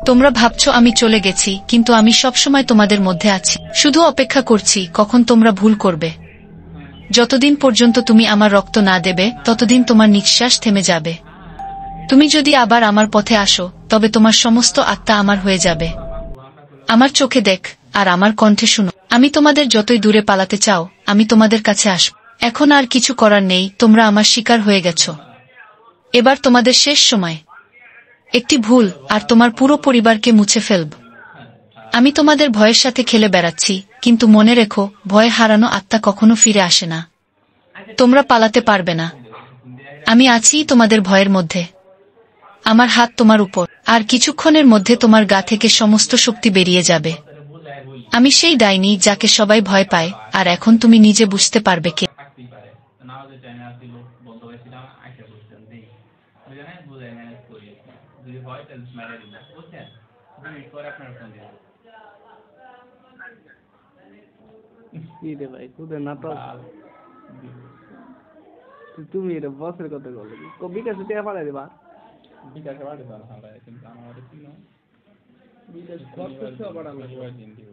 তোমরা ভাবছো আমি চলে গেছি, কিন্তু আমি সবসময় তোমাদের মধ্যে আছি, শুধু অপেক্ষা করছি কখন তোমরা ভুল করবে। যতদিন পর্যন্ত তুমি আমার রক্ত না দেবে ততদিন তোমার নিঃশ্বাস থেমে যাবে। তুমি যদি আবার আমার পথে আসো তবে তোমার সমস্ত আত্মা আমার হয়ে যাবে। আমার চোখে দেখ আর আমার কণ্ঠে শুনো। আমি তোমাদের যতই দূরে পালাতে চাও আমি তোমাদের কাছে আসব। এখন আর কিছু করার নেই, তোমরা আমার শিকার হয়ে গেছো। এবার তোমাদের শেষ সময়। একটি ভুল আর তোমার পুরো পরিবারকে মুছে ফেলব। আমি তোমাদের ভয়ের সাথে খেলে বেড়াচ্ছি, কিন্তু মনে রেখো, ভয় হারানো আত্মা কখনো ফিরে আসে না। তোমরা পালাতে পারবে না। আমি আছি তোমাদের ভয়ের মধ্যে। আমার হাত তোমার উপর, আর কিছুক্ষণের মধ্যে তোমার গা থেকে সমস্ত শক্তি বেরিয়ে যাবে। আমি সেই ডাইনি যাকে সবাই ভয় পায়, আর এখন তুমি নিজে বুঝতে পারবে কে। কি রে ভাই, তোদের নাটক। তুমি এটা বসের কথা বলো, বিকাশে টাকা পাঠাই দেবা। বিকাশে বাড়ি দাও না, কিন্তু আমার কি না বিকাশ খরচ করতে পারা লাগবে। দিন দিব।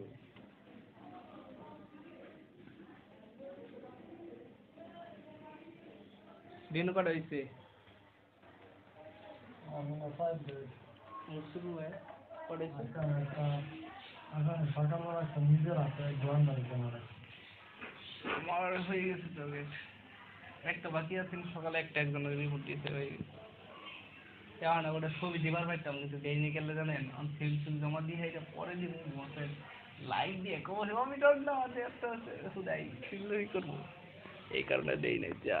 দিন কটা হইছে? আমার হয়ে গেছে তো, একটা বাকি আছে, সকালে একটা একজনের রিপোর্ট দিতে হয়ে গেছে। এখন ওটা ছবি দিবার পাইতাম, কিন্তু দেয়নি গেলে জানেন, সিল জমা দিয়ে এটা পরে দিব বসে লাইক দিয়ে কমে আমি ডর না আছে, একটা আছে শুধাই সেগুলোই করবো, এই কারণে দেই নাই যা।